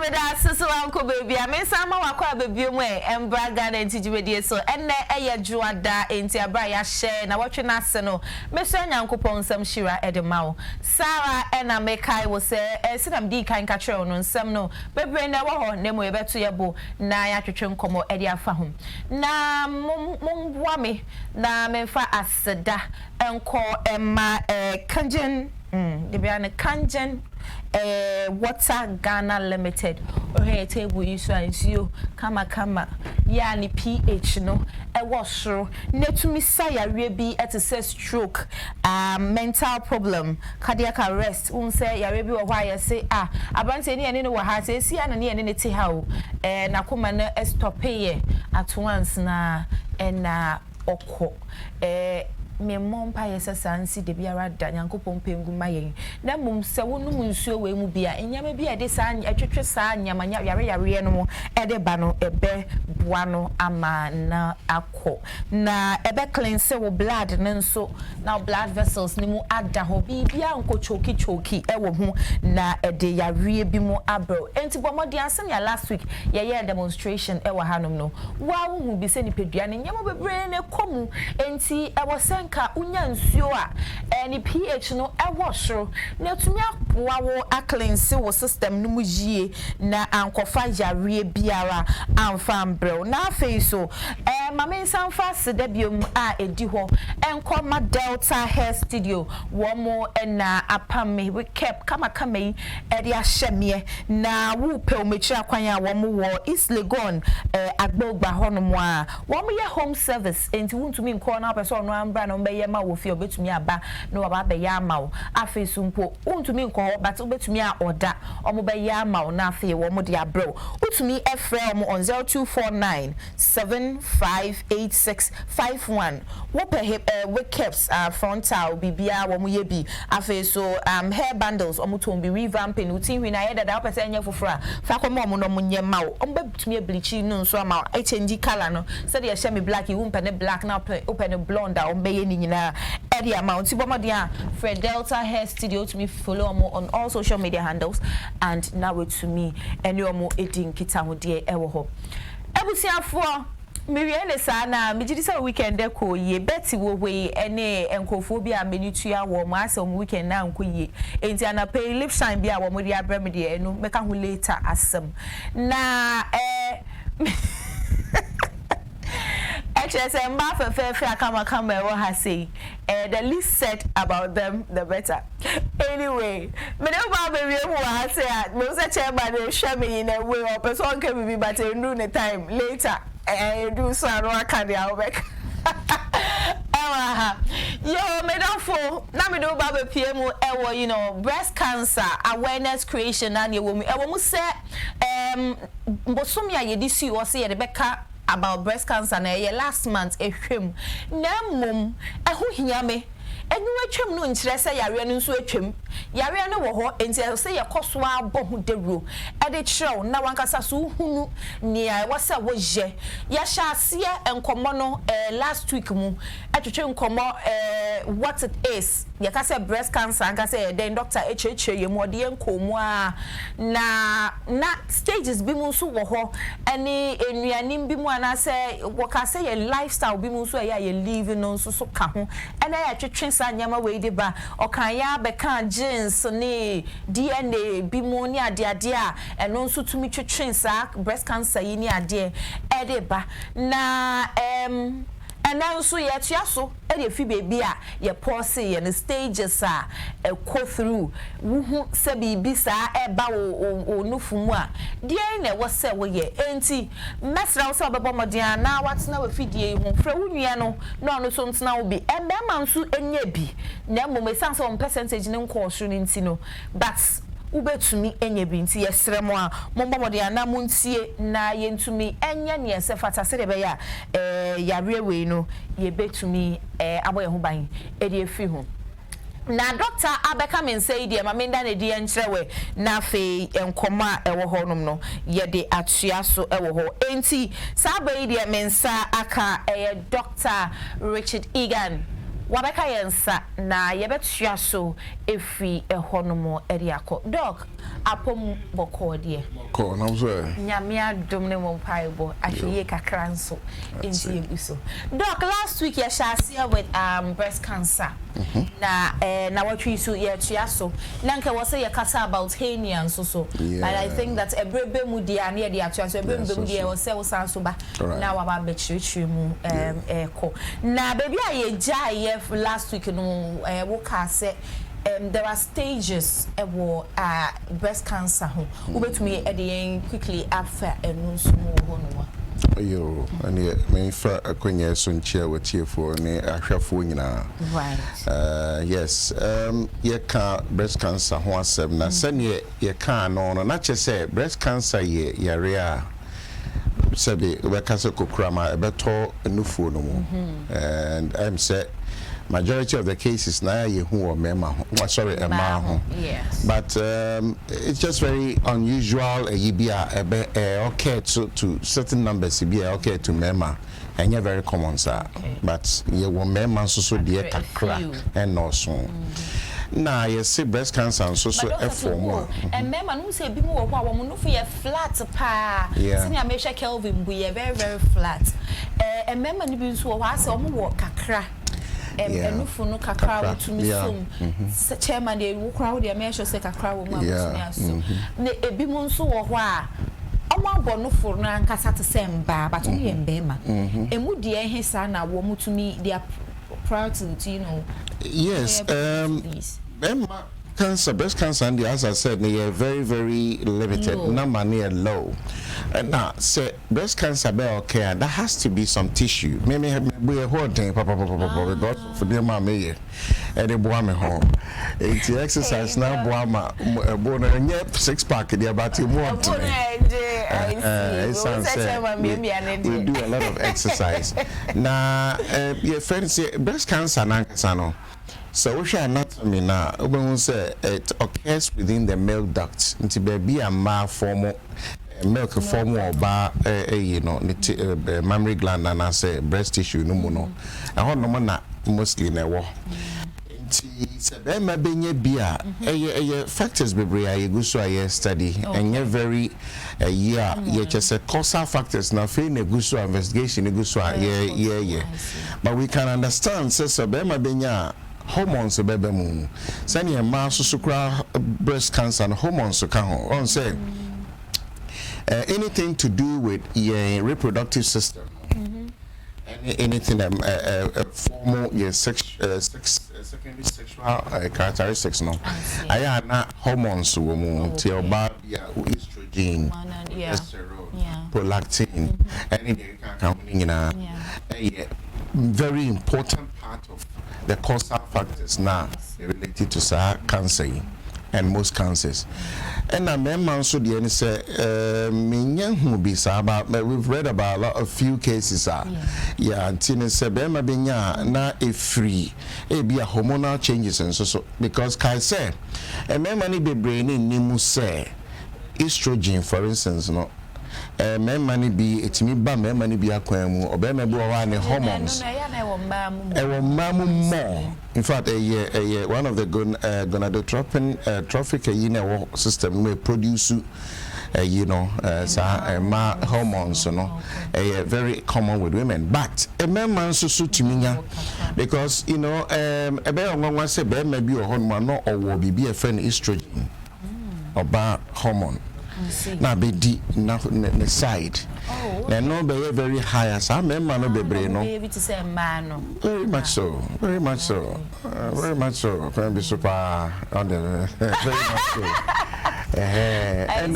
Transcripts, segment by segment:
Meda sister uncle baby. I mean some wakwa baby mu embra Ghana ntijibedie so enne eye juada enti abra ya share na watwe na ase no. Me so nyankopon nsam shira edema wo. Sarah ena mekai wo se sinam di kan ka kire no nsam no. Bebre na wo ho na mo yebeto yebo na ya twetwe nkomo edi afa ho. Na mumboa me na memfa aseda enko emma kanjen the biane kanjen water Ghana limited ohe table isu ansuo kama ya ni pH no ewo soro netumi sayare bi etese stroke mental problem cardiac arrest unse yare bi wo hwa yese abante ni ene no wo ha se si ana ni ene ne te ha o na koma na stop ye at once na okọ me mompa yesa sansi de biara da nyankopon pengu mayen na mum se wonu munsuo we mu bia enyama bia de sa atwetwe sa nyama yare no mo ede ba no ebe boa no ama na akọ na ebe cleanse wo blood nso na blood vessels ni mu ada ho bia nko choki ewo ho na ede yare bi mu abro enti bomodi asem ya last week ye demonstration ewo hanom no wa wo bi se ni pedua ne nyama bebre ne komu enti ewo ka unya nsuo ni pH no ewo soro na tumi apoa wo cleanse wo system no mu yie na ankofa yare biara amfa ambrel na afei so mama nsanfa sede biom edi ho enkoma Delta Hair Studio wo mo na apame we kept kama yi edi ahyemie na wo pe o mechira kwan a wo mo wo East Legon agbogba hono mo wo mo ye home service enti wuntumi nko na person no ambra no beye ma wo fi obetumi aba no aba be ya ma wo afi sumpo untumi nko but obetumi a order omo be ya ma wo na afi wo mo de abro utumi efre omo on 0249 758651 wo pe caps frontal bibia wo mo ye bi afi so hair bundles omo to be revamping utin hwi na ye da person anya fofora fa ko mo no mo nye ma wo omo betumi bleach no nso ama e change color no so de ye me black you umpe ne black na open blonde a ombe ni nyina edi amount bomodi a Fred Delta Hair Studio to me follow mo on all social media handles and now to me eni omo edin kita ho de ewo ho ebusiafo Miriam sana mijidisa weekend ko ye beti wo we ene enkofo bi a menitua wo mo asem weekend na nko ye enti ana pay lip shine bi a wo mo de abrem de enu meka ho later asem na HSM Mafa kama has say the least said about them the better. Anyway, me no ba baby who has say me say chairman dey share me in a way or person can be but do the time later do so no can dey back. Yo, me don't fall. Na me do ba PM ewo breast cancer awareness creation na ye wo me ewo mu say bosomi a ye di si wo say ye de beka about breast cancer na ye last month ehwem na mum eho hia me enu atwem no nkyere se yare no nso atwem yare no wo ho enti se ye koso abo ho dewro e de kyerɛw na wankasa so hunu nia wo se wo je ya sha ase enkomo no last week mu atwetwe nkomo what it is ye ka se breast cancer anka se den doctor ye mu ode enkomo a na stages bi mu so wo ho ene enuanim bi mu ana se wo ka se ye lifestyle bi mu so ya ye live no so ka ho ene ya twetwe sa nyama we de ba okan ya be kan jeans ne DNA bi mu ni ade a eno nso tumi twetwe sa breast cancer yi ni ade e de ba na nso ye tua so e de fi baby a ye pause ye the stages a go through wuhu se bibi sa e ba wo nufu mu a de na wo se wo ye enti mesra wo se obebo moden na watena we fidie hu fra wunua no na ono so ntena wo bi e be ma nso enya bi na mo mesanse on percentage ne nko so nti no but ubetumi enye bi nti yesremo a mombomode ana muntie na yentumi enye ne yesefata se de be ya yare we no ye betumi aboye ho ban e de afi ho na doctor abeka men say de ma menda na de enkyrewe na fe enkoma ewo ho nom no ye de atua so ewo ho enti sabai de mensa aka Dr. Richard EGHAN wabeka yensa na yebetua so efi ehonomo eriako doc apom boko de ko na so nyame adom ne mo paibo ahye kakra nso enti yebuso doc last week ya share with breast cancer na watwi so ye tua so nanka wo say ye kasa about hernia nso so but I think that ebrebe mu dia na ye dia tua so ebrebe mu dia wo say wo san so ba na wa ba bechirechire mu ko na baby aye ja ye last week no wo ka say there are stages breast cancer ho ubetumi e quickly after enu sumo ho no ayo ani me fa akonya so nchia watiefo ne ahwafo nyina right yes ye ka breast cancer ho asem na sene ye ka no na che say breast cancer ye yare a sabe we ka se kokura ma ebeto enufuo no mu and I'm say majority of the cases na ye hu or mema sorry a ma ho yes but it's just very unusual okay to certain numbers be okay to mema and you're very common sir but ye wo mema so de kakra and no so na ye see breast cancer so form and mema no say bi mo wo kwa wo no for ye flat pa senior measure Kelvin bu ye very very flat and mema ni bi so wo ase o mo wo kakra enufu no kakra wo tumi som chairman dey wo kra wo dey measure say kakra wo mu amutumi aso ne ebi mo nso wo ho a omo abo no for na nkasa te semba but we embema emu de ehisa na wo mutumi they are proud to you know yes cancer, breast cancer, and as I said, they are very, very limited. Number near low. And now, say breast cancer, okay, that has to be some tissue. Maybe we are holding, papa, because for the mammy, and the boy home. It's exercise now, boama, born and yet 6-pack, the about you want. We do a lot of exercise. Now, your friends say breast cancer, Nankasano. So we shall anatomy now. We say it occurs within the milk ducts. Into baby and ma form milk form or bar you know mammary gland and I say breast tissue no mono. I want no na mostly na wo. It's a ma benye bia factors bebre aye go so aye study and ye very ye just a causal factors na fe na go so investigation go so yeah but we can understand so be ma benya hormones bebe mu sani e ma so kra breast cancer and hormones ka ho on say anything to do with your reproductive system anything formal your secondary sexual characteristics no aya na hormones wo mu ti oba ya estrogen progesterone prolactin anything can nyina very important part of the causal factors now related to cancer and most cancers. And I remember so the end say we've read about a few cases until say bema benya na a free be a hormonal changes and so because kai say and many be brain in nimu say estrogen for instance no many be etimi ba many be akwan mu obema bi wa ne hormones more in fact one of the gonadotrophic system may produce hormones very common with women but a man so to me because you know a bear one say be maybe a hormone no or will be a friend estrogen or hormone na be di na side na no be very high as a man no be brain no very much so very much so can be super on the very much so and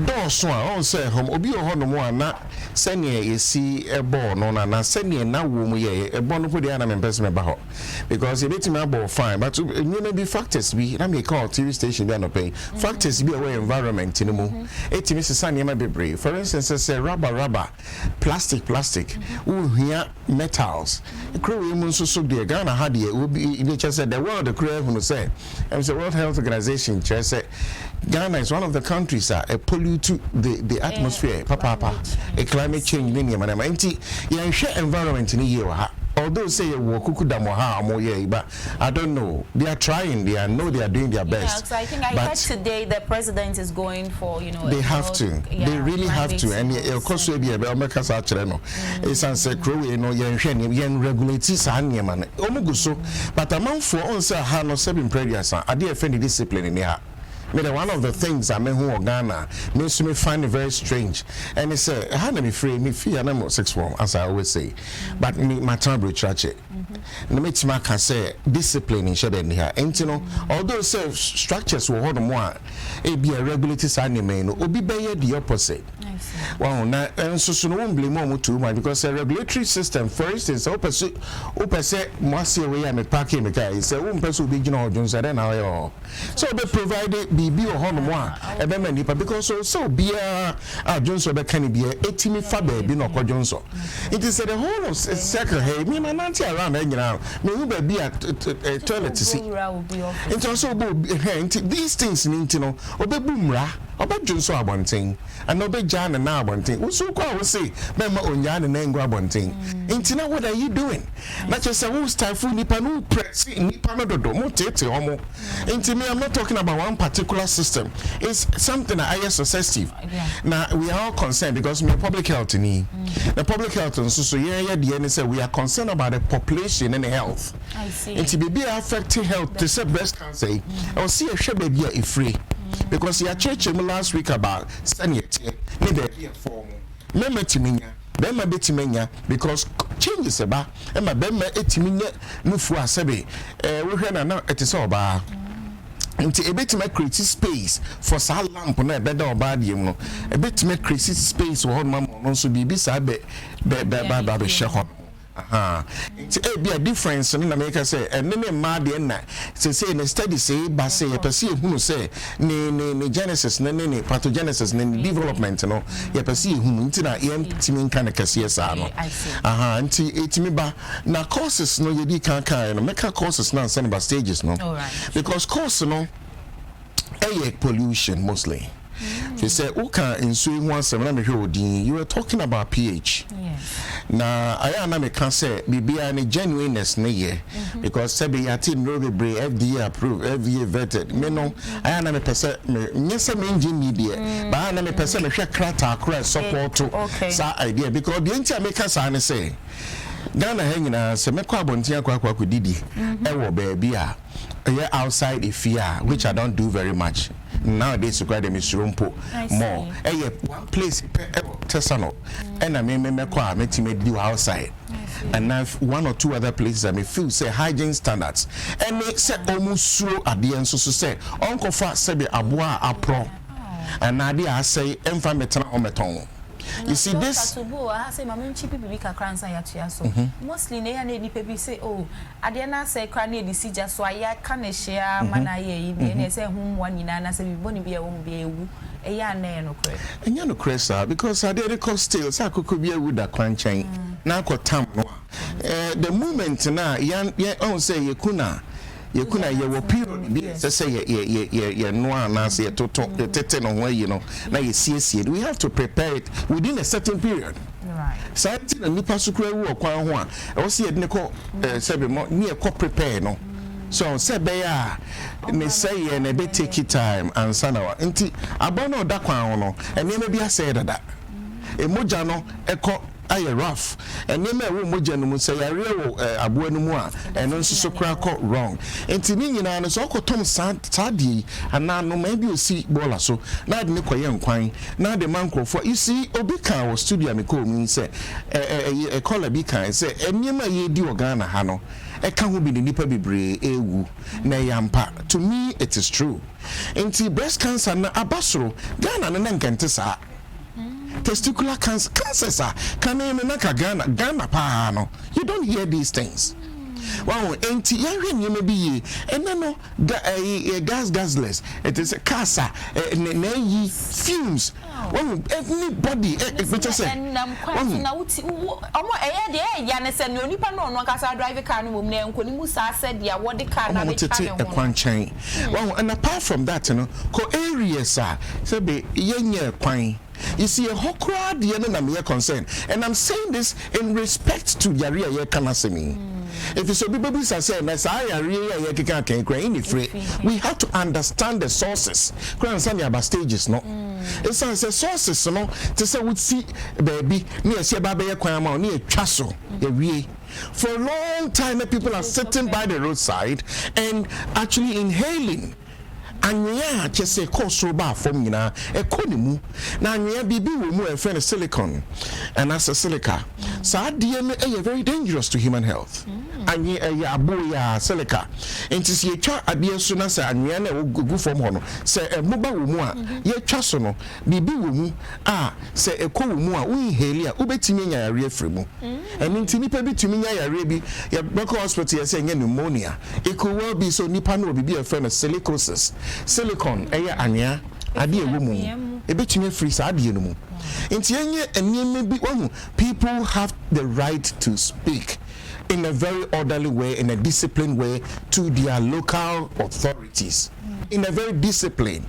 those one say home obi o hono mo ana sene yesi ebo no na sene na wo mu ye ebo no podi ana me person me ba ho because you betimi abo fine but you may be factors be na me call TV station be no pay factors be away environment ni mu etimi sesa ne ma bebre for instance say rubber plastic we hear metals crew we mun so de Ghana had ye we be nature said the world the crew who say and the World Health Organization just say Ghana is one of the countries that pollute the atmosphere, a climate change linear manama. Enti, ya share environment in here. although say wokuku damoha amoye, but I don't know. They are trying. They know they are doing their best. Yeah, so I think I heard today the president is going for, you know, they have to. Yeah, they really have to. And of course, we be able to say no. It's answer crow, you know, yen regulate sanya man. Omuguso, but among for on say ha no seven prayers. I did offend discipline in here. One of the things I mean who Ghana makes me find it very strange. And it's I had to be free, me fear and I'm 6 form, as I always say. But me my time church it. No me can say discipline in shade in here. And you know, although self structures will hold more, it be a regulatory anime, no, be the opposite. Well, now and so no blame more too much because a regulatory system, for instance, open say Marcy away and a parking the guy, it's a woman person be you know Jones and now. So they provided BB or Honor, a member because so be a Johnson be can be a 18 fabe be no Johnson. It is the whole of second hey, me my auntie around now, me will be at toilet to see. It's also these things need to know, obe boomra, obe Johnson abonting, and obe Jan and now abonting. So I will say, Member Onyan and Nengo abonting. Intina, what are you doing? Not just a who's typhoon Nipanu press Nipanodo, Motete Homo. Intimate, I'm not talking about one particular system. It's something that I successive. Now we are all concerned because we are public health in the public health and so yeah the end say we are concerned about the population and the health. I see. And to be affecting health to say breast cancer. I will see a share baby a free because you are church last week about senior need a form. Remember to me. Bema betimenya because changes eba e ma bema etiminya nufu asebe we hwe na etise oba nti ebetima create space for sa lamp na ebeda oba de mu no ebetima create space wo no no so bibi sa be she ho it's be a difference in America say and name ma de na say na study say ba say person hunu say ni genesis na ni pathogenesis na development no ye person hunu nti na em timi nka na kase sa no nti etimi ba na courses no ye di kan no make courses na send ba stages no because course no air pollution mostly. They say, "Okay, in swing one seven, you were talking about pH." Yes. Now, I can say, "Be any genuineness, near because Sebi Atin Roby FDA approved, FDA vetted." Me no, I am a person, yes, I'm engine media, but I am a person who crata support to that idea because the entire makers are say, Ghana hanging as a Mekabontia Kwaku Didi, Ewo baby, outside if which I don't do very much. Nowadays, you got them is rumpo more. One place Tesano, and I make do outside. And now 1 or 2 other places I may feel say hygiene standards. And they say almost slow at the end, so say Uncle Fat Sebi Abua Apro. And Nadia I say Enfametan Ometon. You see this I say mama cheap people ka kransa ya tua so mostly na ya na di people say oh ade na say kra na di si just so ya ka na share mana ye bi na say hum one nyina na say bi boni bi e wo bi ewu e ya na no kre enya no kre sa because ade dey cost still say akoko bi ewu da kwanchan na akotam no the moment na ya on say yekuna ye wo period bi say ye no na say ye toto tete no ho yi no na ye siesie we have to prepare it within a certain period right something na nipa sukura wu okwan ho a o say ye ne ko sebe mo ne ko prepare no so sebe ya ne say ye na be take time and sanawa nti abono da kwan ho no ene me bia say dada emoja no eko aye rough and name e wo moja no say yare wo aboa no mu a eno nso so kra ko wrong enti ni nyina no so okotom sadie ana no maybe o si bola so na de ne koye nkwan na de mankrofo you see obi kan wo studio me ko mi say e call bi kan say enyema ye di Ghana ha no e ka ho bi ni nipa bebre ewu na yampa to me it is true enti breast cancer na abasoro Ghana na nkente sa testicular cancers are Ghana pa no you don't hear these things Wow, enti yɛhwɛ nneɛma bi yie ɛna no gasless it is a casa na yi fumes wow anybody better say na wuti omo de ya ne se ne onipa no no kasa drive car no mum na enkoni mu sa said dia what the car na be channel e kwan chan wow and apart from that you know ko areas say be yenye kwan. You see, a hokra the end of concern, and I'm saying this in respect to Yaria Yekanasemi. If you so people say, we have to understand the sources. About stages, no. It's the sources, no. To say we see baby near Siababe Kwama near Chasso, for a long time, people are sitting by the roadside and actually inhaling. Anya just say cost roba from yina economy na anya bibi wo mu friend silicon and as a silica so DM are very dangerous to human health anya abo ya silica enti se twa ade so na say anya na go from hono say moba wo mu a ye twa so no bibi wo mu a say ekọ wo mu a wo heli a ubetimi nya yare afri mu eni nti nipa bitimi nya yare bi ye beko hospital ye say nya pneumonia it could well be so nipa no bibi a friend silicosis silicon anya ade ewu mu ebetumi free sa ade no mu enti enye enye bi ohu people have the right to speak in a very orderly way, in a disciplined way to their local authorities in a very disciplined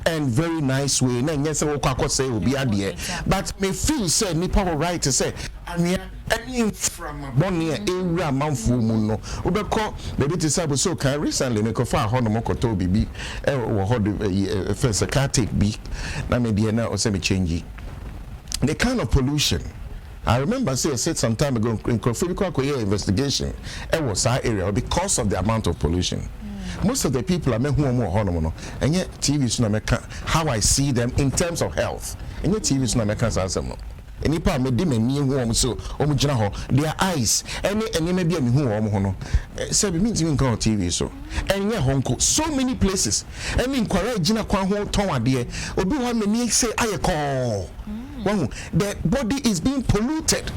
and very nice way. Na nyese wo kwakọ say obi ade but me feel say nipa wo right to say any from bonnie ewura manfo mu no obekọ baby to say so can recently me ko fa ho no mokoto bibi wo ho de first car take bi na me de na o say me change the kind of pollution. I remember I said some time ago in Kofi investigation it was our area because of the amount of pollution. Most of the people are and yet TV is not how I see them in terms of health. And yet TV is not making any part me dim and warm so their eyes any maybe who so it means even go TV so and yeah honko so many places I mean encourage na kwan ho ton ade obi wa me say I call the body is being polluted.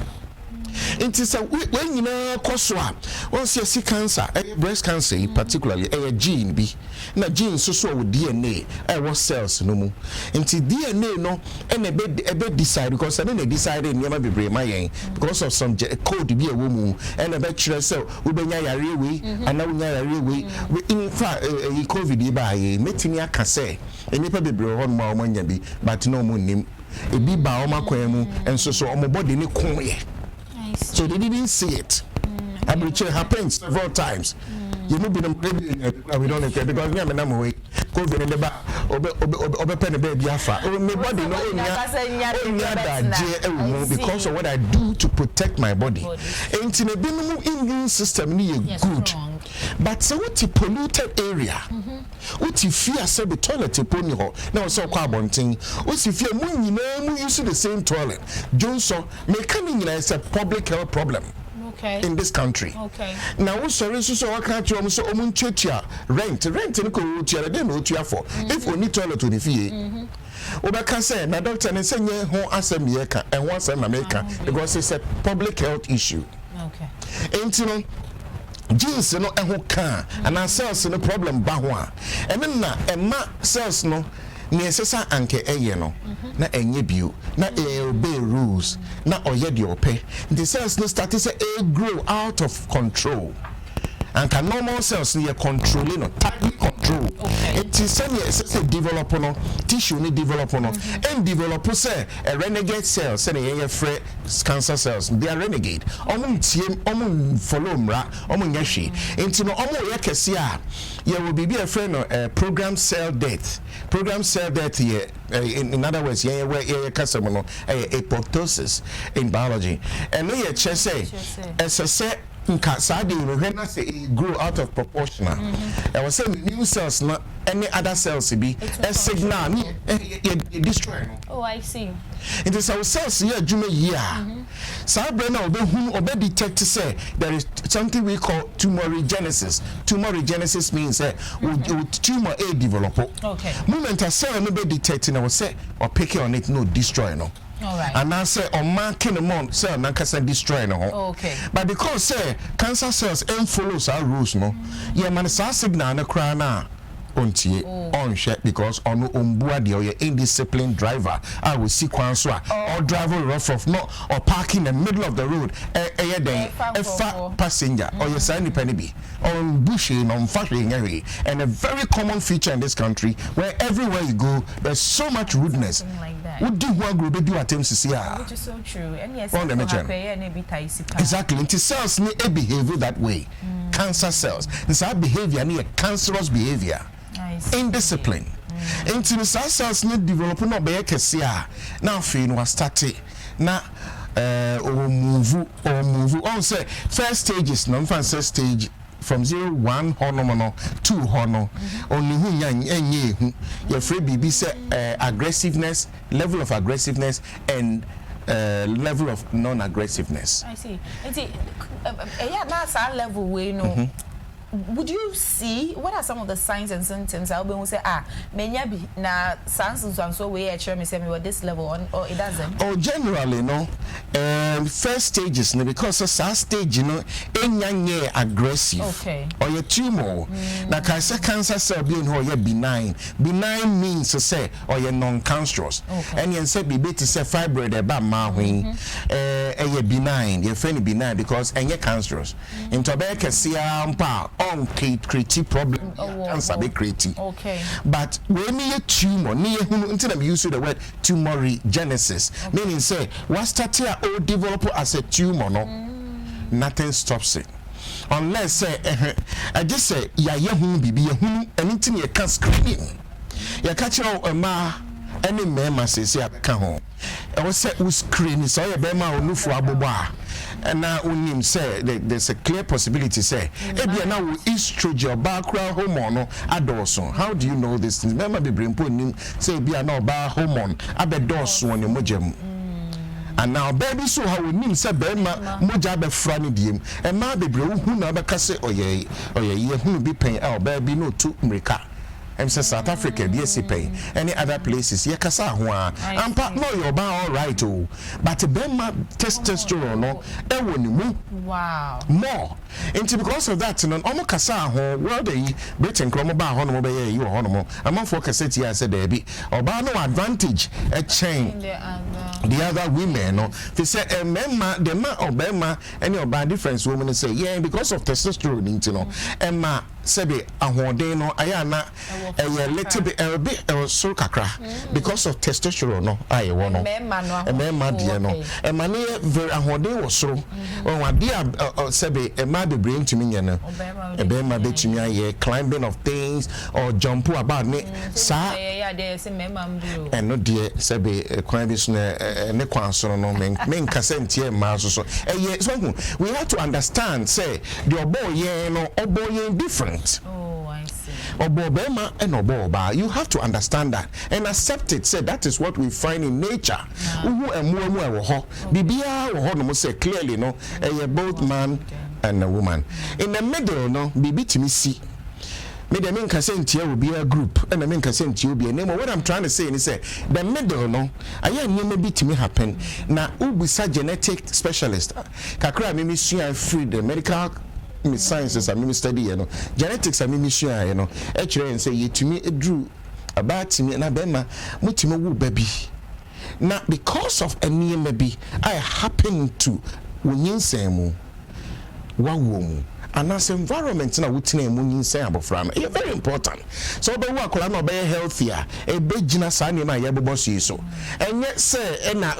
It is when you know coswa once you see cancer breast cancer particularly a gene be na gene so with DNA what cells no mu into DNA no and a bit decide because I mean decide never be brain my because of some code be a woman and a bachelor cell we be nya we and now nya we in fact COVID by metimi aka say enipa bebre ho ma o nya bi but no mu nim e bi ba o makwan mu enso so o body ni kon ye. So they didn't see it. It happens several times. You know, we don't care because we are away. COVID in the back, open the baby afa. My body no because of what I do to protect my body. And in the immune system is good. But so what a polluted area. What if you say the toilet upon you now so carbon thing. What if you use the same toilet? Johnson making is a public health problem. In this country. Now, sorry, so I can't you so rent in Korea, they know to for if we need toilet to the fee. Obaka say, my doctor and say, home assembly and once America because it's a public health issue. Ain't you know? Jeans no eho kan and our cells no problem ba ho a ene na ema cells no necessary anke eye no na enye bio na obey rules na oye de ope the cells no start say grow out of control and can normal cells no controlling no tightly control it is say develop no tissue ni develop no and develop say a renegade cells say ye free cancer cells they are renegade omo follow mra omo nyahwe enti no omo ye kese a ye will be a friend of program cell death here in other words ye kasamo no apoptosis in biology and no ye say say grow out of proportion. I was saying new cells, not any other cells be a signal destroy. Oh, I see. It is our cells here, Juma year. Sabrina whom obey detect to say there is something we call tumorigenesis. Tumorigenesis means tumor a develop. Okay. Moment a cell no be detecting, I will say or picking on it, no destroy no. All right. And I say on marking them on say na kasa destroy no. Okay. But because say cancer cells follows our rules no. Yeah man sa signal na kra na ontie on share because on ombua de or indisciplined driver I will see kwanso or driver rough off no or parking in the middle of the road a fat passenger or your sign penny be on bushing on fashion and a very common feature in this country where everywhere you go there's so much rudeness. What do one group do attempts to see which is so true and yes exactly it cells need a behavior that way. Cancer cells this behavior need a cancerous behavior. Indiscipline. Into the cells need develop no be kesia. Now feel was started. Now move on say first stages no first stage from 0 1 hono 2 hono only hu nya your free BB say aggressiveness, level of aggressiveness and level of non-aggressiveness. I see. Yeah, that's our level we know. Would you see what are some of the signs and symptoms? I'll be say menya bi na signs and so we actually me say me this level on or it doesn't. Oh, generally no. First stages no because first stage you know enya aggressive. Okay. Or your tumor. Na cancer cell being or you benign. Benign means to say or you non-cancerous. Okay. And you say be to say fibroid about mahwin. You benign. You friend benign because enya cancerous. Into be kesia ampa on create problem cancer be creating. Okay. But when you tumor near until I'm using the word tumorigenesis, meaning say what start here or develop as a tumor no nothing stops it. Unless say I just say ya bibi anything you can screen. You catch a ma any mema say I can home. I was say who screen so ya bema onu fu aboba. And now unim say there's a clear possibility say ebia now estrogen background hormone adorso. How do you know this? Remember be brain nim say ebia now ba hormone abedorso on your mojem. And now baby so how we nim say bema moja be fra ni diem. E ma be bre hu na be ka say oye hu bi pen e baby no to mrika. I'm say South Africa, DSP, any other places. Yeah, kasa hua. I'm part no you're all right oh, but bema testosterone no, ewonimu. Wow. More. And because of that, no, omo kasa ho. Well, they Britain kromo ba hono mo be you hono mo. I'm for cassette here said there be. Oba no advantage a chain. The other women no. They say memma the man or bema any oba difference women say yeah because of testosterone into no. Emma sebe ahode no ayana a little bit so kakra because of testosterone no aye wono memma dia no e mane very ahode wo soro on ade sebe e ma be brain to me no e be ma be to me aye climbing of things or jump about me sa there say memma mbu and no die sebe kwan bi so ne kwan so no men kase ntie ma so we have to understand say the oboye no oboye different. Oh, I see. Obobema and oboba. You have to understand that and accept it. Say that is what we find in nature. Bibia no say clearly no, both man and a woman. In the middle no, bibi timi see. Me the main casentia will be a group and the main casentia will be a name. What I'm trying to say is say the middle no, I am maybe to me happen. Now ubisa genetic specialist. Kakra me free the medical sciences I study you know genetics I share you know actually and say you to me drew about me na bema mutime wu baby now because of a name maybe I happen to wunyinsemu wawo and as environment na wutina emu nyinsen abofra no very important so be wo akola no be healthier e be gina sa ne ma ye bobo so enye say na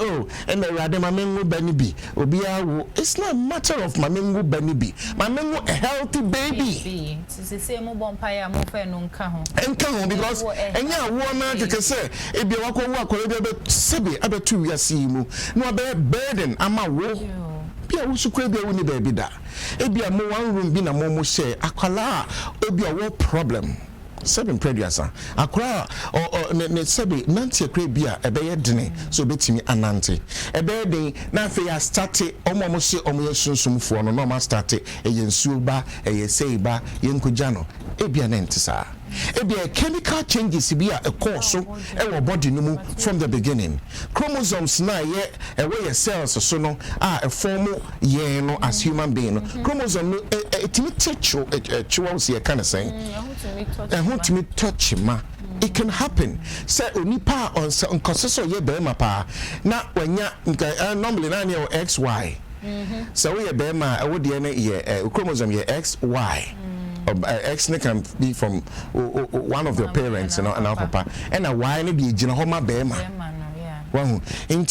na rade ma mengu bani bi obi awo it's not a matter of ma mengu bani bi ma mengu a healthy baby say mo bompa ya mo fe no nka ho because enye awo na keke say e bi wo akola bi be sebe abetu wiase mu no be burden ama wo bia wo sukwe bia wo ni baby da e bia mo one room bi na mo share akwala obi a problem seven preduasa akwala ne sebe nanti akra bia e be yedene so betimi anante e be den na fe ya start omo se omo yesunsumfo no ma start e yensuo ba e yesei ba yenkogya no e bia na ntisa Ebia chemical changes be a cause so our body no from the beginning. Chromosomes na ye away cells so no a form ye no as human being. Chromosome no etimi touch see kind of saying. Want me touch ma. It can happen. Say onipa on consensus ye be ma pa. Na wanya normally na your XY. So we be ma e wo de na ye chromosome ye XY. X can be from one of your parents, and our papa, and a why be Jinahoma Bema. In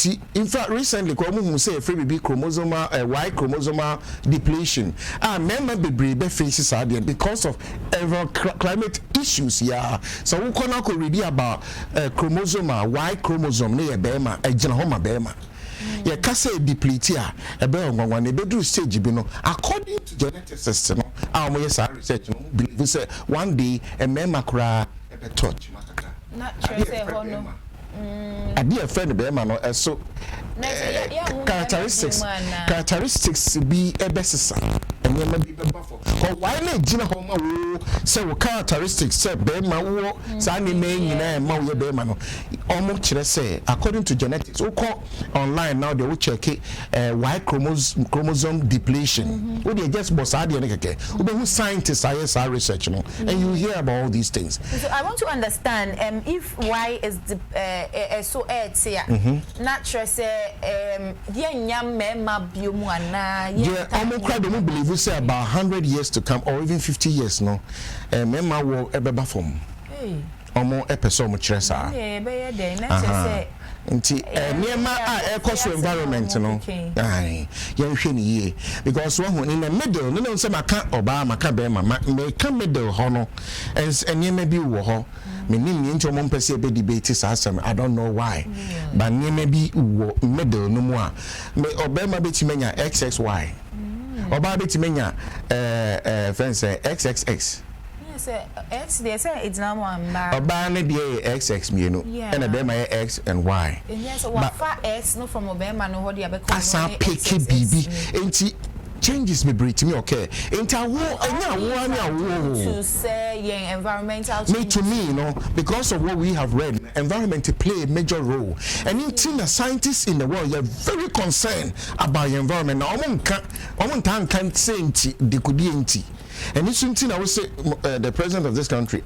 fact, recently, Komu say free baby chromosomal, Y chromosomal depletion. Member be faces are there because of climate issues. Yeah, so we cannot read about chromosomal, Y chromosome near Bema, a Jinahoma Bema. Yeah, kase deplete a ebe onwan ebe do stage bi no according to geneticists no mo yes research no believe say one day a mema kra ebe touch makaka na say ho no ade a friend be ma no so characteristics be ebe sesa enema bi be bafo ko why na gina ho ma wo say wo characteristics say be ma wo sa ni na nyina ma wo be ma no omo kire say according to genetics we call online now they will check Y chromosome depletion we dey just boss ade ne keke we be who scientists are research no and you hear about all these things. So I want to understand if Y is so natural say dia nyam mema biomu ana yeah omo kra dey believe say about 100 years to come or even 50 years no mema wo ebeba form omo epeso mo kire sa be ye dey na say nti niema a ekoso environment no ai ye hwe ni ye because one in the middle no say maka oba maka be mama make middle ho no niema bi wo ho me nim nti omo mpese e be debate asem I don't know why but niema bi wo middle no mu a me obema betimenya XXY oba betimenya friends XXX X they say it's now one bar. Obama be XX mienu and a bema X and Y. Yes, what far X no from Obama no what you be called. Asa picky BB enti changes me bring to me okay. Enti wo to say environmental me to me, you know, because of what we have read, environment play a major role. And in the scientists in the world are very concerned about the environment. Now, can't say they could be and it's something I would say the president of this country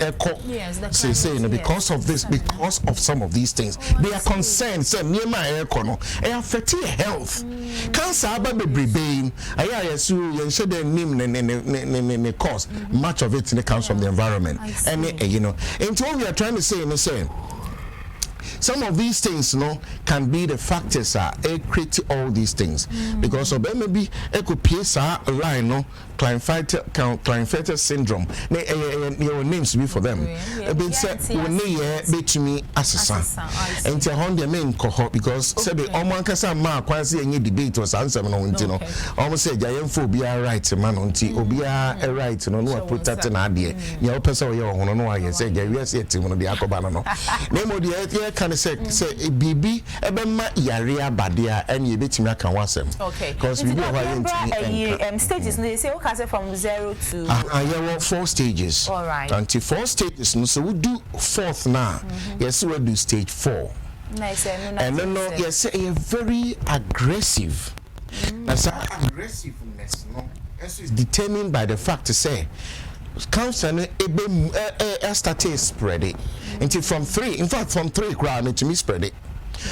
say because of this, because of some of these things, they are concerned. Say near my air corner, affect your health. Cancer about the brain. I said the name cause much of it comes from the environment. And you know, and what we are trying to say in the same. Some of these things, can be the factors create all these things because of maybe could place line, Klinefelter syndrome. Your names be for them. But said when they to me assassin. And to hold the main cohort because said the Omankasa ma quasi any debate was answer no intino. Almost said giant phobia right man on tea obia a right no protect an idea. Your person your no I say yes yet to the Akobano. Name of the can say BB ebema yarea badia and you bet me can wasem. Okay. Because we do stages they say okay from 0 to yeah 4 stages. All right. Until 4 stages so we do 4th now. Yes we do stage 4. Nice and no yes a very aggressive. That's aggressiveness is determined by the fact to say cancer started spreading until from 3 in fact from 3 ground to me spread it.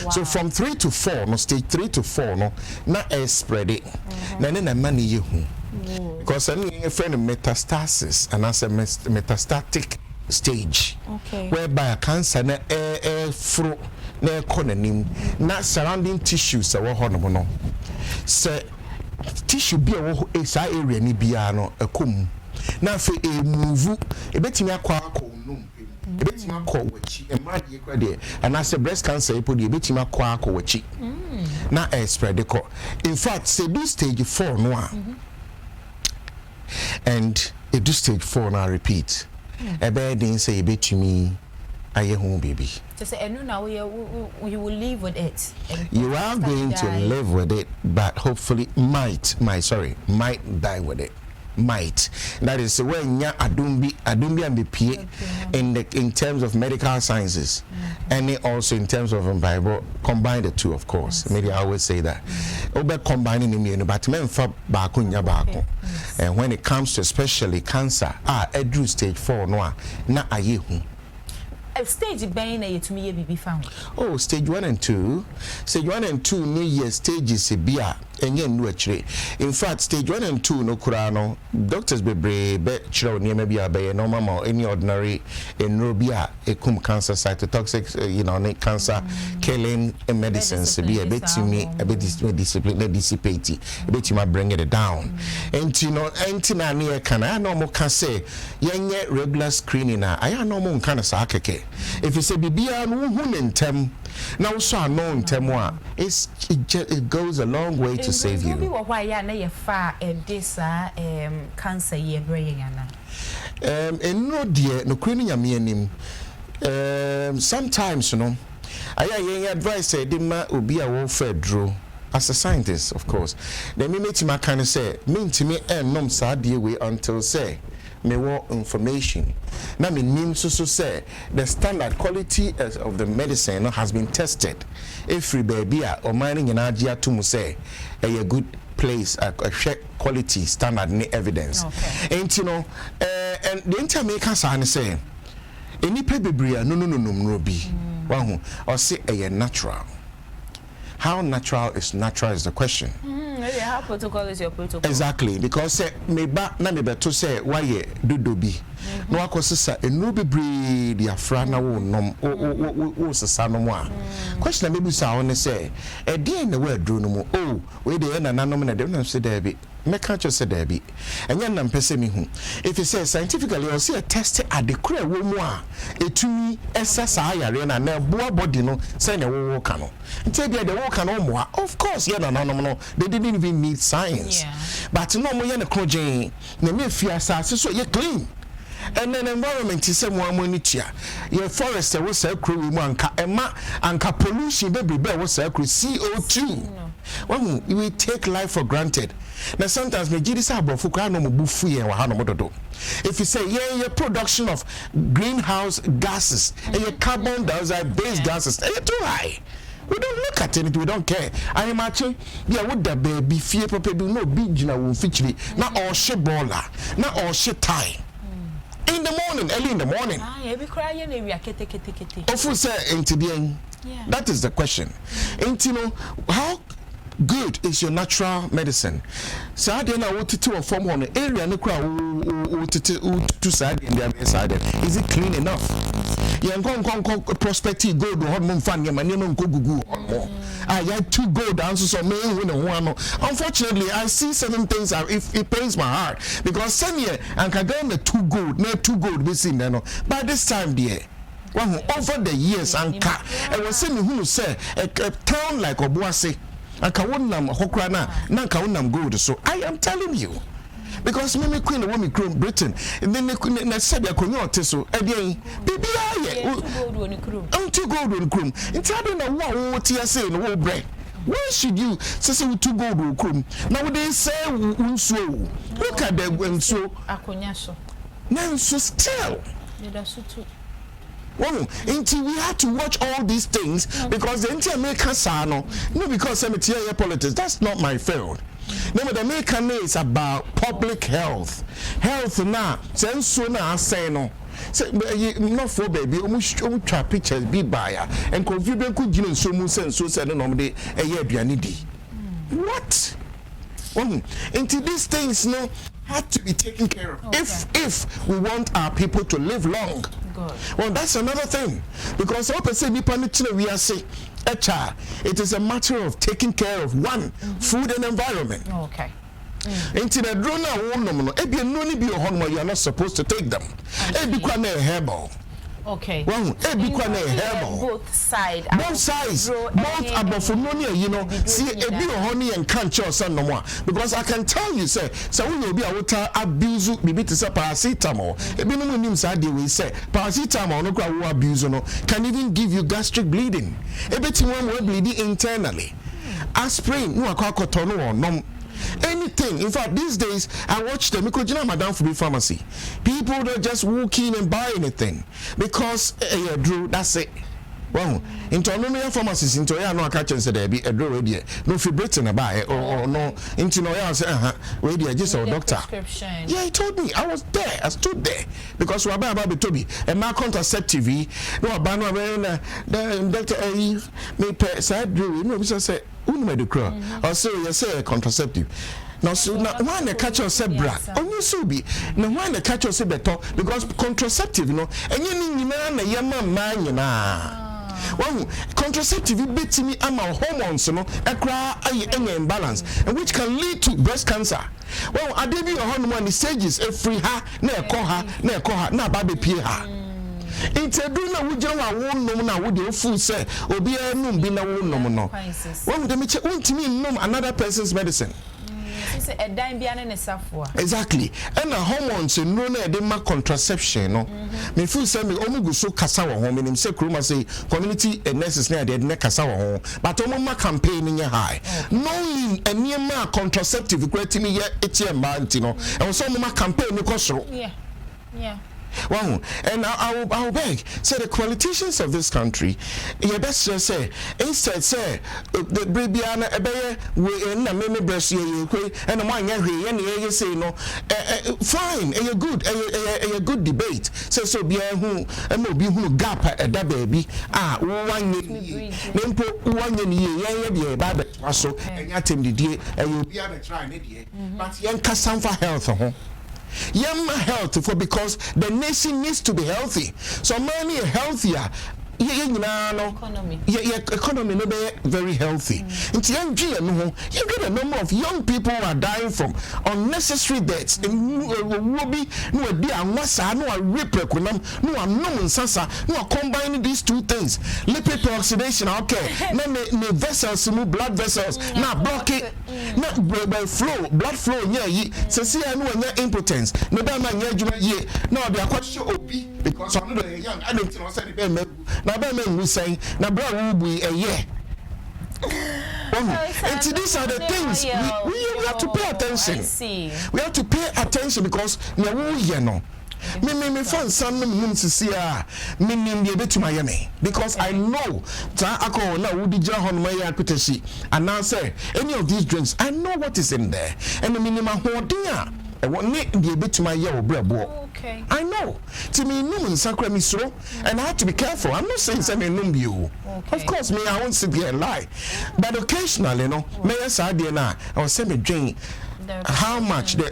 Wow. So from 3 to 4 stage 3 to 4 now spread it then money you because a friend of metastasis and as a metastatic stage whereby cancer fro na economy na surrounding tissues are horrible so tissue be a area ni bia no akom na fe move e betimi akwa no e betimi akwa wachi e ma de kwa de and as breast cancer e podi e betimi akwa wachi na spread ko in fact say do stage 4 no and it do stage 4 now repeat e be din say e betimi aye home baby to say now you will live with it. You are going to live with it, but hopefully might die with it. might. That is when ya adumbi ambipie in terms of medical sciences, and also in terms of Bible. Combine the two, of course. Maybe I always say that. Obe combining immune, but men fa bako nya bako. And when it comes to especially cancer, edu stage 4 no na ayehu. Stage being a to me be found. Oh, stage 1 and 2. Stage 1 and 2 new year stages bia enye nu achire. In fact, stage 1 and 2 no kurano doctors be chiro ne bia be normal or any ordinary enrobia ekum cancer cytotoxic cancer killing medicines be a bit to me a bit discipline dissipate a bit you bring it down. And you know antina ne can I normal can say yenye regular screening I normal kind of sakeke. If you say bibia no hu ntem now so no ntem it goes a long way to save you. Why ya na ye fa this cancer ye brain yana and no dear no cleaning anim sometimes I advise say dima obi a wo fa dro as a scientist, of course. Then me make my kind of say mean to me and nom sa de we until say me more information. Now me nim so say the standard quality of the medicine has been tested. Every baby or mining in Agia to say a good place a check quality standard ni evidence. Okay. And and the intermaker say any pebibria no be one or say a natural. How natural is the question. How protocol is your protocol? Exactly, because say me ba na me beto say why do bi no akosisa enu bebre dia fra na wo nom wo sesa no mo a question me bu sa won say e dey na we adro no mo oh we dey na nanom na dem na say there be me can't just say there be enya na mpese me hu if you say scientifically or say test at the kura wo mu a etumi essa sa yare na na boa body no say na wo ka no ntia bia de wo ka no mo of course yeah na nanom no they didn't even need science, but no mo ye na krogen na me fi asase so ye clean. And then environment is some one monitor. Your forest was a crew anka anka pollution baby was a CO2. Well, we take life for granted. Now sometimes me jidi sa abrofu kwa no bufu ye wa ha no mododo. If you say your production of greenhouse gases and your carbon dioxide based gases, they're too high. We don't look at it, we don't care. I am actually, would the baby fear for people no big na will feature not all shit baller, not all shit tie. In the morning, early in the morning. That is the question. And how good is your natural medicine? So I don't know what to do or form on the area to side in the side. Is it clean enough? Prospective gold hormone fan your money no go gugu more. I had 2 gold answers on me one. Unfortunately, I see certain things it pains my heart because some year and can get the 2 gold, no 2 gold we seen there no. By this time dear, over the years and was saying who say a town like Obuasi and Kawunam Hokrana, Nankawunam gold. So I am telling you. Because me queen the woman crown Britain and then they said they could not so again baby I'm 2 gold on chrome and tell them what you say no bread. Where should you say 2 gold on chrome? Nowadays say unso look at them when so now so still well, until we have to watch all these things because the anti-American sano no because cemetery politics that's not my field. No, the American is about public health. Health now, sense so now say no. Say not for baby, almost try pictures be buyer and confident could you so much sense so said no day a year bianidi. What? Into these things no have to be taken care of. Okay. If we want our people to live long. God. Well, that's another thing because all person we are say it is a matter of taking care of one food and environment. Okay. Into the drone you are not supposed to take them. Herbal. Okay. Well, both sides. Both abofunonia, see a bit of honey and can't show son no more. Because I can tell you, say, so we will be able to abuse maybe to say paracetamol. A bit of names I do we say paracetamol no crowd abuse no can even give you gastric bleeding. A bit more bleeding internally. Aspirin, no a cocotono or no. Anything. In fact, these days I watch them because you know Madam Fubi Pharmacy. People don't just walk in and buy anything because Drew, that's it. Well, into no pharmacies into ya no catch and say there be a draw ready. No fibrating buy or no into no ya say ready just a doctor. Yeah, he told me. I was there. I stood there because we about Toby and my contraceptive no abano the doctor me pay side drew no say unme the crow or so you say contraceptive. Now, so now why the catch us say bra? Only so be. Now why the catch us say better because contraceptive, you know, and you na yama man you na. Well, contraceptive bit me ama hormones, you know, a imbalance, and which can lead to breast cancer. Well, I did be a hormone the stages free her, near call her, na baby pay her. It's a do na wuja wa won no na wo de food say obi anu bi na won no no. Well, dem che won timi nom another person's medicine. A dime be an exactly. And the hormones and no na contraception no. Me feel say me omu go so kasa wo home me say kroma say community nurses na dey kasa wo home but omu ma campaign in high. Knowing eniema contraceptive kwati me ye etie mba nti no. E so omu ma campaign ni kosoro. Yeah. Wow, and I'll beg. Say the politicians of this country, you best just say instead say the Bribiana we na me breast you and the one you say no fine, a good debate. So be who and be who gap at that baby 1 year nempo 1 year be a bad so and yatem the day and you be able to try but yan kasam for health young health for because the nation needs to be healthy. So many healthier. Economy. Economy no be very healthy. You get a number of young people who are dying from unnecessary deaths. No combining these two things. Lipid oxidation, okay. No vessels, blood vessels. Now block it. Blood flow. Yeah, so see I know impotence. No they are quite sure because I'm not young. I don't know. Now, we say, now, bro, we a year. And these are the things we have to pay attention. We have to pay attention because we know. Me phone son to see me bit to Miami because I know that I call now would the on my akutashi and now say any of these drinks I know what is in there and the minimum dear. I want be a bit to my yellow bread. Okay. I know. To me, no one sacred me so, and I have to be careful. I'm not saying something no you. Of course, me I won't sit here and lie, but occasionally, you know, may I say I was saying drink. How much the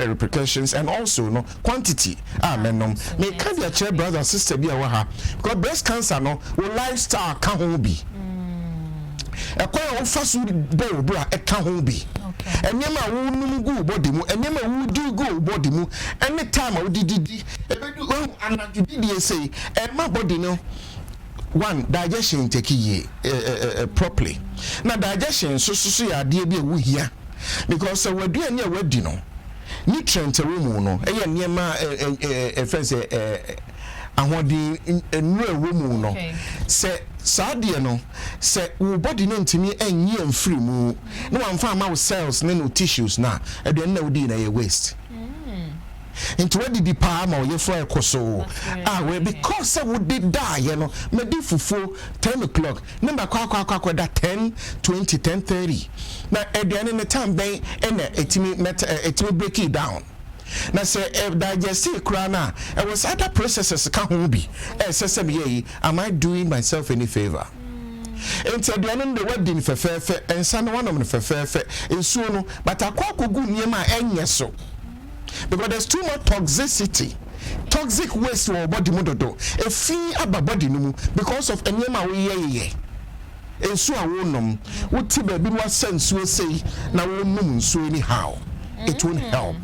repercussions and also no quantity. Me can be a chair brother and sister be a because breast cancer no will lifestyle can't be. A quite fast bowl bra a can't be. And yama won't go body mu and yama would do go body mu any time I did and I did say and my body no. One digestion take ye properly. Now digestion so ya dear be we here. Because we're doing your wedding, no nutrient room, no, a near friends, and what the new room, no, say, Sardiano, say, body name to me and ye and free moo. No one found our cells, no tissues now, and then no dinner a waste. Into what did the palm or your fire coso? Well, because I would die, you know, maybe for 10 o'clock. Number that 10, 20, 10, 30. Now, at the end of the time, they and it will break it down. Now, say, if digestive crana, I was other processes can't be. Am I doing myself any favor? And so the end of the wedding for fair, and son one of them for fair, and soon, but I quite good near my end, so. Because there's too much toxic waste to our body modo. A fee about body no because of any we and so I won't know what Tibe be what sense will say now won't so anyhow. It won't help.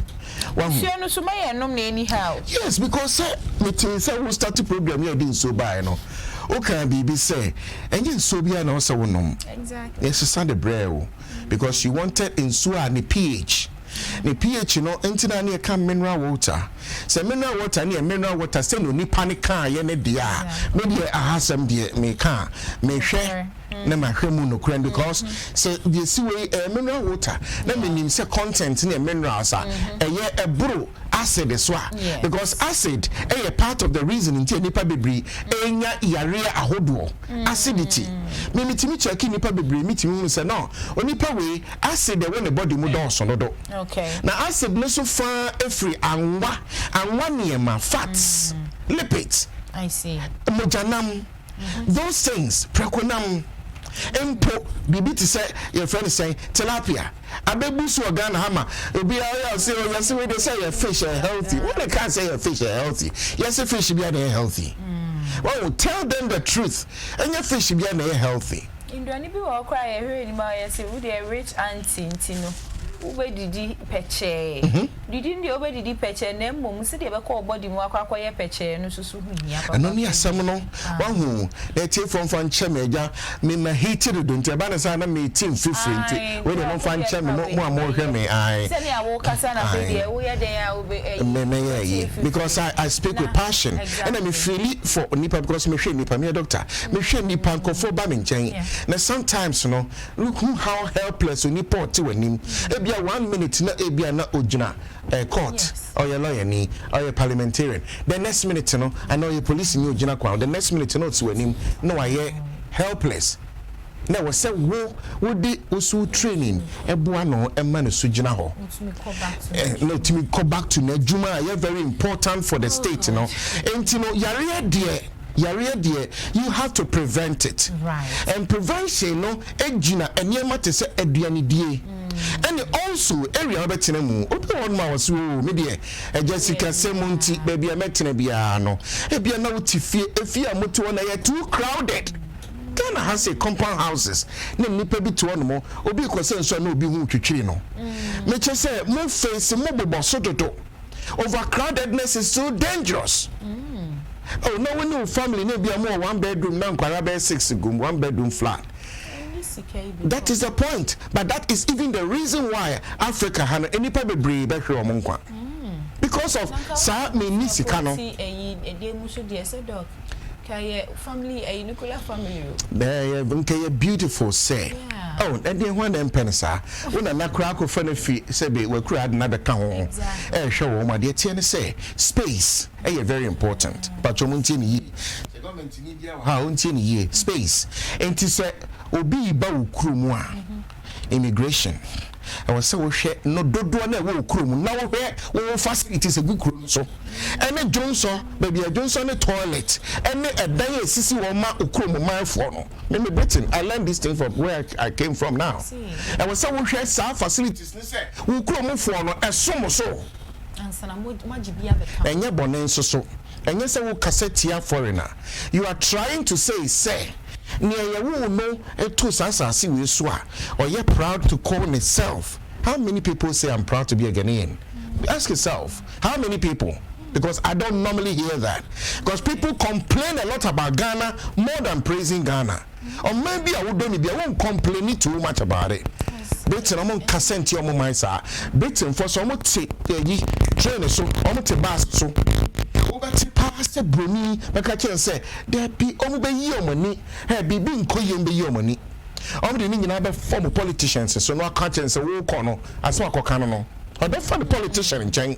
Anyhow. Yes, because me will start the program here didn't so by no. Okay, BB say, and you so be an also exactly. Yes, it's not the braille because you wanted in so and the pH. The pH no entina na ka mineral water say mineral water na mineral water say no nipa ne kan ye ne dia me de ahasem de me ka me hwe na ma hwemu no kran because say the see way mineral water na menim say content na minerals eye eburo acid so because acid a part of the reason into nipa bebre enya yare ahodo acidity me mitimi check nipa bebre mitimi say no onipa we acid e won body mu don so no do okay na acid no so fa every anwa niema fats lipids I see mojanam those things prekonam empo bibi ti say your friend say tilapia abebusu organa hama obi say we dey say your fish are healthy when they can't say your fish are healthy yes fish be are healthy well tell them the truth and your fish be are healthy indwani bi wo kra ye hwe ni ma ye say we dey rich auntie ntino ubedidi peche didi ndi obedidi peche na mmom se de be ko body mu akwa ye peche no susu hu nya papa anoni asem no wahu na tie from fan chemaja me ma hated do ntia ba na sa na me team fifri nti we dey no fan chema mo amorhwe me ai se ne awo kasa na fe de wo ye den ya obe me because I speak with passion and I feel it for nipa because me hwe nipa me doctor me hwe nipa nkofo ba me nchen na sometimes no look how helpless nipa oti wanim 1 minute na ebia na ojuna court or your lawyer ni or your parliamentarian the next minute no I know your police ni ojuna kwa the next minute no to anim no aye helpless na we say wo di usu training eboa no emma no sujina ho no to me go back to najuma aye very important for the state you know enti no yare dear you have to prevent it right and prevention no ejina eniema te say aduane die and also area betina mu obi won ma was me de Jessica Semonti baby ametena bia no e bia na utifie efie amoto na ye too crowded Ghana has a compound houses na nipa bi to no obi ko se nso na obi hu twitwiri no me che say mo face mo bobo so dodo overcrowdedness is so dangerous oh no when your family no be more 1 bedroom na nkwara be 6 gum 1 bedroom flat. That is the point, but that is even the reason why Africa has any people be because of sa me ni sika no family a nuclear family there beautiful say oh and then when them penisa when na kra ko fa na fi say be we kra na be ka ho hwe wo ma de tie ne say space very important but you munti ni the government ni dia ha unti ni space enti say obi ba ukrumu a immigration I was so share no dodo na wo ukrumu na wo hwe wo facilities egu kru so ene Johnson baby Johnson toilet ene edan esisi wo ma ukrumu manfo no me Britain I learned this thing from where I came from now I was so share sa facilities ni say ukrumu fo no esomo so ansana magibia beka enye bonen so enye se wo cassette foreigner you are trying to say near you know to sasasi we so or you're proud to call itself. How many people say I'm proud to be a Ghanaian? Ask yourself, how many people? Because I don't normally hear that. Because people complain a lot about Ghana more than praising Ghana. Or maybe I won't complain too much about it. Britain among Cassenti or Momaisa. Britain for some train so almost bus so Pastor Bruni, Makachi say, there be over your money, have been coying be your money. Only the other former politicians, so no conscience a war corner, as well canon. Or don't find a politician in China.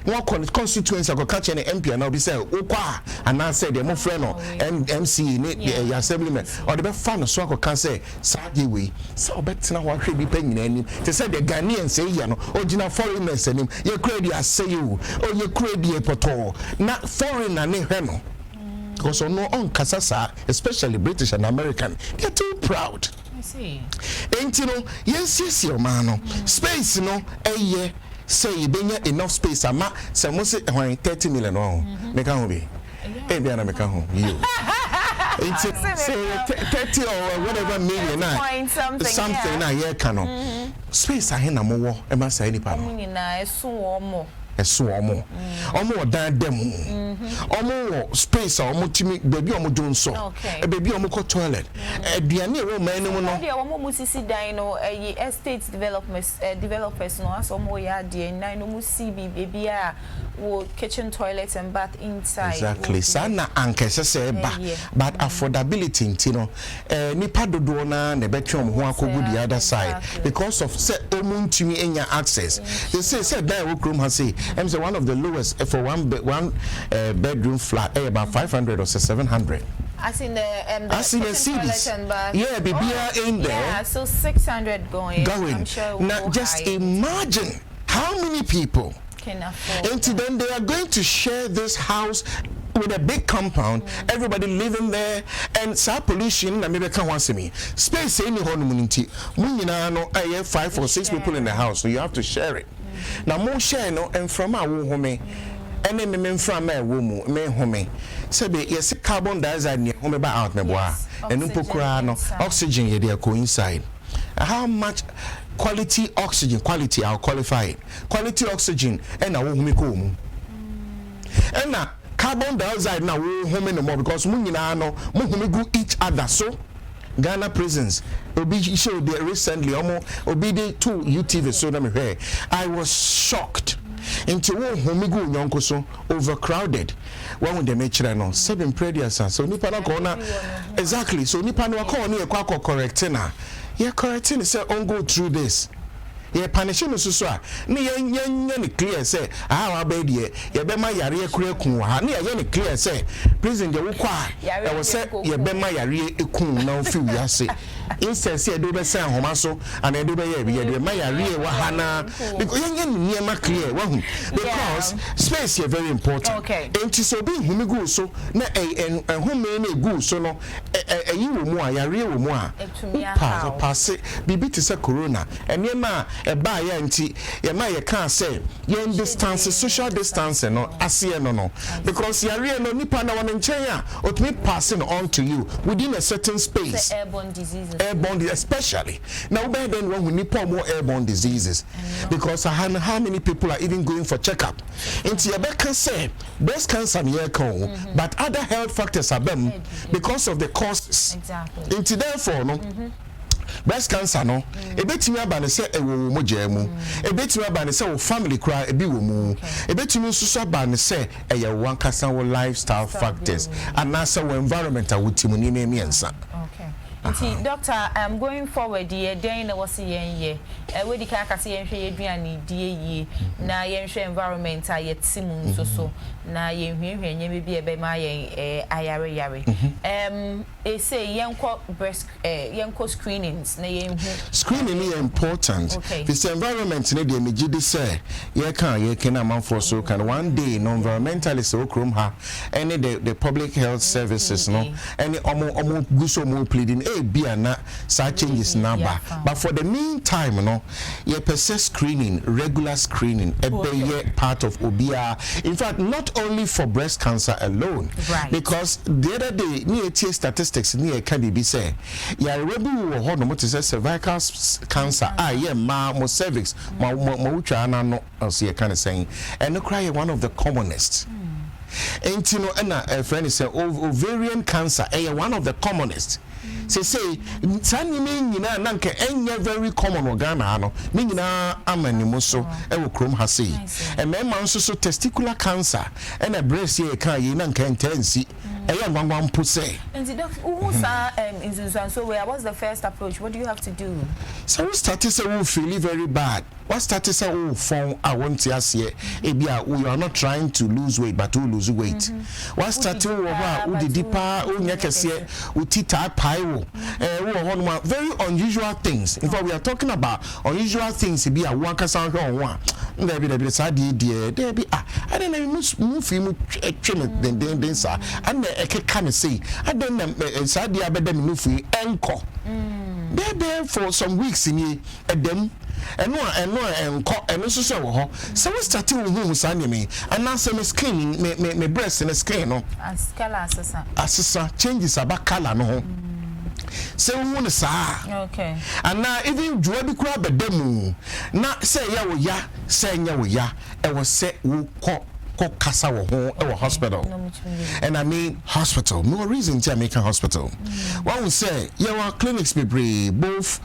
No constituents of catching an MP and I'll be saying, Opa, and I said, they're more friend and MC, the assemblyman, or the best fun of Swako can say, Sadi way. So bet now what should be paying any. They said the Ghanaian say, you know, original foreigners and him, you credit, I say you, or you credit a poto, not foreign and a because no on Kasasa, especially British and American, they're too proud. I see. Ain't you know, yes, your man. Space, no, say you bring enough space. I'm not, some say 30 million. Make a home. Ain't there, make a home. You. Say 30 or whatever million. Something I hear canon. Space I hear no more. Am I saying it? eso omo dan dem omo space omo timi baby omo donso baby omo ko toilet aduane wo man no no dey omo musisi dan no estate developers no aso omo ya dey nan no musi baby a wo kitchen toilet and bath inside exactly sana ankese se ba but affordability ntino nipa dodo na na betwe omo ho akogu the other side because of say omo ntimi enya access they say that wo krom ha say I'm say one of the lowest for one bedroom flat about 500 or 700 as in the cities. Yeah, BBR in there. Yeah, so 600 going. I'm sure now just high. Imagine how many people can afford. And then they are going to share this house with a big compound, everybody living there, and sa pollution na maybe can once me. Space any honeymoon no 5 or 6 people in the house, so you have to share it. Now more share no and from our home. And then me from my woman, me home. So be yes, carbon dioxide near home about out me boy. And no oxygen ye there coincide. How much quality oxygen? Quality I'll qualify it. Quality oxygen and I won't make home. And now carbon dioxide now we home no more because we go each other. So Ghana prisons obi showed there recently obi the 2 UTV so na me here. I was shocked. Into homigu nyonko so overcrowded when they make chira no 7 prayers so nipa na ko na exactly so nipa na ko na ekwa correcting na ye correcting say on go through this ye punishing no so a na ye clear say ah ba de ye be ma yare ekura kun ha na ye clear say prison de wo kwa e wo say ye be ma yare ekun na fi wiase instead say do be say homa so and do be ye de ma yare wa ha na because ye niema clear wa hu because space is very important enti so be humi go so na home na egu so no yi wo mu a yare wo mu a pass bibi te say corona eniema eba ya nti ye ma ye kan say ye distance social distance no ase no because yare no nipa na won nchen a otumi passing on to you within a certain space airborne diseases especially now by then when we need more airborne diseases because how many people are even going for checkup into your back say breast cancer near but other health factors are them because of the costs exactly into therefore no breast cancer no ebetimi aba ne se ewo mo jemu ebetimi aba ne se wo family kra ebi wo mu ebetimi nsusu aba ne se eye wan kasa wo lifestyle factors and also wo environmental wutimu ni emiensa okay doctor going forward here then was yen we di ka kase yen hwe eduane die yi na yen hwe environment a yetimu so na yen hwe nyem bi ebe ma yen ayare e say yen ko breast yen ko screenings na yen hu screening is important this environment ne dey meji dey say ye can amanfo so can one day no environmentalist so krom ha any the public health services no any omo guso mo pleading biana sa changes number but for the meantime no ye persist screening regular screening be part of obia in fact not only for breast cancer alone because the other day near statistics near can be say ya rebu wo ho no mo say cervical cancer ma mo cervix ma utwa na no as ye can say and no cry one of the commonest and you know a friend say ovarian cancer one of the commonest say tani me nyina na nke enye very common organ no me nyina amanimo so e wo krom ha sei e mema nso so testicular cancer and a breast ye kan ye na nke intensi e ye ngwangwan po say and the doctor who sa so what's the first approach? What do you have to do? So we started say we feel very bad. What started say we phone I want to ask here we are not trying to lose weight but to lose weight. What started we the deeper we tita pie very unusual things. In fact, we are talking about unusual things. Be a one person one. There be sadi there be I don't know move him then sir and I can say I don't know sadi abeda move enko. There for some weeks in them. And so so we started with who sang me and now some skin me breast in a skin no as color assessor changes about color no say who sa okay and now even jua bi kura bedemu na say ya wo ya say nya wo ya e wo say wo ko kasa wo ho e wo hospital and I mean hospital no reason to make a hospital one will say yeah our clinics be both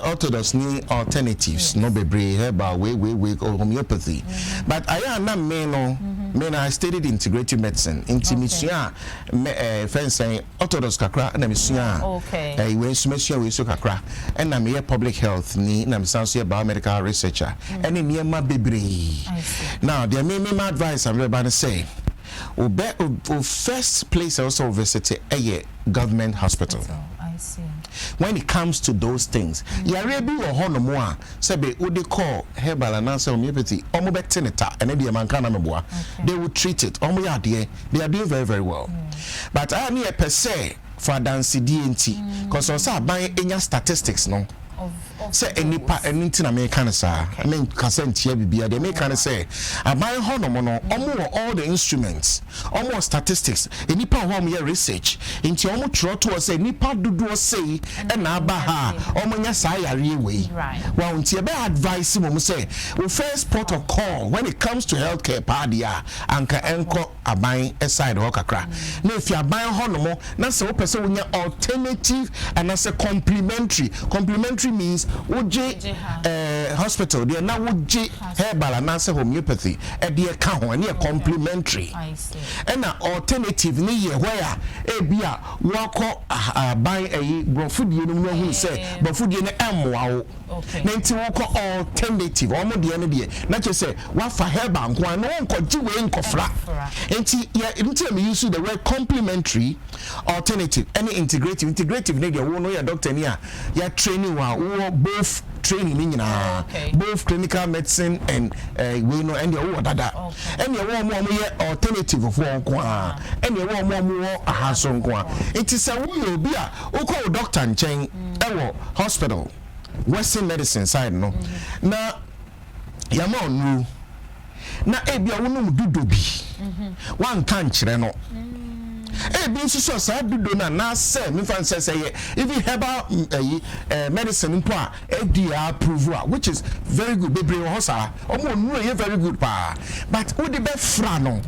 orthodox ni alternatives no be herbal way or homeopathy but I am not I studied integrative medicine intimisia friends saying orthodox kakra na misua we sumesua we so kakra and na me public health ni na misanso biomedical researcher and in niema bebre now there may my advice I'm about to say first place I also visit a government hospital. I see. When it comes to those things, you are able to hold no more. Say, what they call herbal and answer homeopathy, omobetineta, and then they will treat it. They are doing very, very well. But I need a per se for dance DNT because also buying any statistics, no. Say any part anything American sa I mean consent here be they make kind of say I buy honomono all the instruments almost statistics any part home here research into almost trot to say any part do say and aba ha omonya sa yare we well until be advice mum say we first protocol when it comes to healthcare padia anka enko aban aside ho kakra na if you buy honomo na say we person we alternative and as a complementary means woje hospital there na woje herbal and answer homeopathy e dey ka ho and complementary and alternative ni ye where e bia wako ban brofudie no hu say brofudie no emwa wo na nti wako alternative omo de ne de na che say wa fa herbal nko no nko ji we nkofra nti me use the word complementary alternative any integrative ne de wo no ya doctor ni a ya training wa both training in both clinical medicine and we know and your dada and your more alternative of one kwa and your more ahason kwa it is a we be a call doctor and chain hospital western medicine side no na yama onu na ebia wonu dudobi wan kan kire no be so sa do na say me fan say even herbal medicine mpo a FDA approve which is very good bebre ho sa omo nu very good pa but wo de be fra no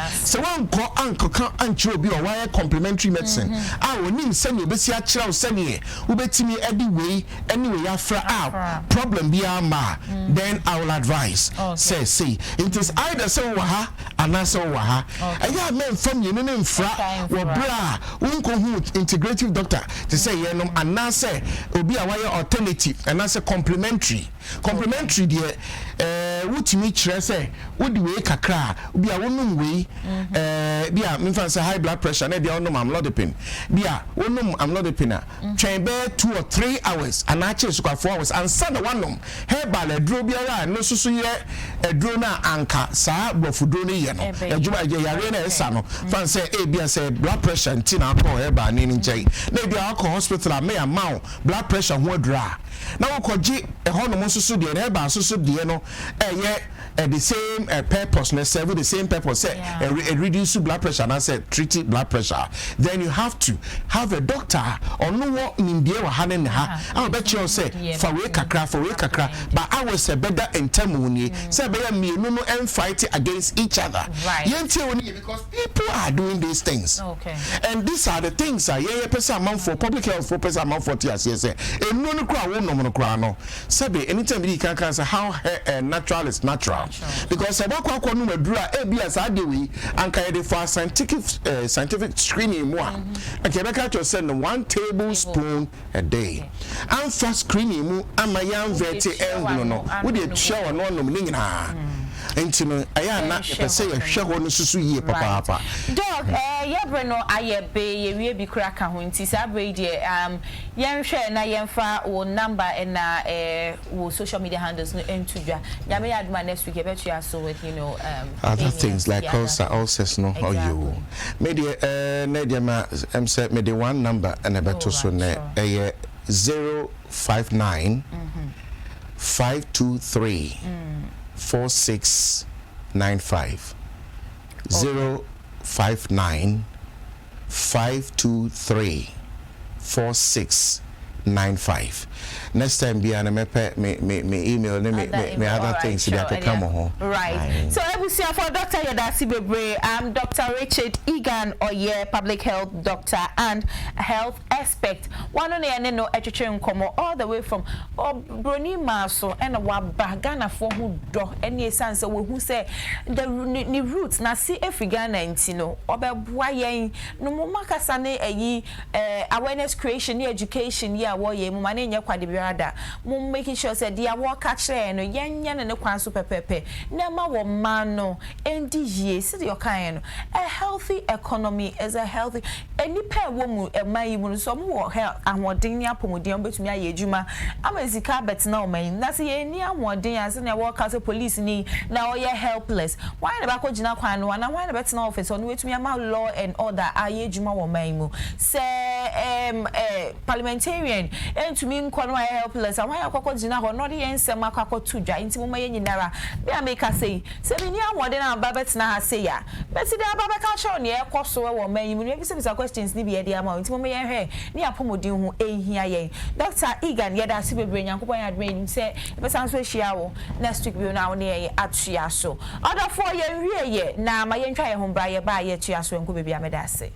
so wan ko ankoka anche obi o why complementary medicine onim say ne be si a kira o say ne wo betimi edi way anyway afra out problem bi ama then I will advise say it is either say wa ha anasa wa ha aya men from you no mfra bra unko hu integrative doctor to say yenom anase obi a why alternative anase complementary there wutimi kire say wodi we kakra obi a wonum we bia me fan say high blood pressure na bia wonum amlodipine bia wonum amlodipine twen be 2 or 3 hours anache so 4 hours and sana wonum herbal adro biara no susu ye adro na anka saa bofudro ne ye no adwuma ye yare na esa no fan say bia say blood pressure ntina akọ herbal ni nchai na bia akọ hospital a me amount blood pressure ho adra na wokoji honom susu de herbal susu de no the same purpose, let's serve the same purpose, reduce blood pressure and I said treat blood pressure. Then you have to have a doctor or no what in India or Hanen ha. I'll bet you say for we kakra, but I was a better in Temuni, say better me no and fight against each other. Right. Because people are doing these things. Okay. And these are the things person amount for public health 4% amount for TS. And no crowd no crowd no. Sabe anytime you can say how natural is natural. Because about no medura ABS adewi and kind for scientific screening one. And Quebec to send 1 tablespoon a day. And for screening mu amayan vete no with the shower no no Intino ayana say a show on susu ye papa dog yebre no ayebe ye wie bi kura ka ho nti sa bre de yen hwe na yen fa wo number na wo social media handles no entudwa ya me aduma next week bet you so with other things like ulcers no how you me de na de ma say me de one number and beto so na 059 523 4695 059 523 4695. Next time be an me email me other things to be come home. Right. So I will see for Dr. Yadasi Bebre. I'm Dr. Richard EGHAN, public health doctor and health expert. One on the no education come all the way from Broni Maso and wa Ghana for who do any sense who say the roots na see every Ghana intino obe boyen no maka sane awareness creation education ya wo ye mu mane nya kwade biada mum making sure say dia wo ka kire no yenya ne kwan so pepepe na ma wo man no endi ye see the kind no a healthy economy is a healthy any pair wo mu mai mu so mu wo ahoden ni apomodin betumi aye adwuma amazika bet na o man na say ye ni ahoden ase na wo ka say police ni na o ye helpless why na ba ko gina kwan no na why na bet na office no wetumi ama law and order aye adwuma wo man mu say parliamentarian entumi nkwa no aye helpless why akoko gina ho no de ensem akoko tudwa nti mo maye nyinara be ameka say bi ni ahoden na ba bet na ha say ya bet de aba be ka show ne ekoso wo man mu no bi say questions ni bi e de ama nti mo maye hwe ni apomodin ho ehia yen Dr. EGHAN Yadasi Bebre Nyankopon yadwen say be san so hia wo next week bi na wo ne atua so other for ye wie ye na ma ye ntwa ye ho bra ye ba ye tua so enko bebi amedase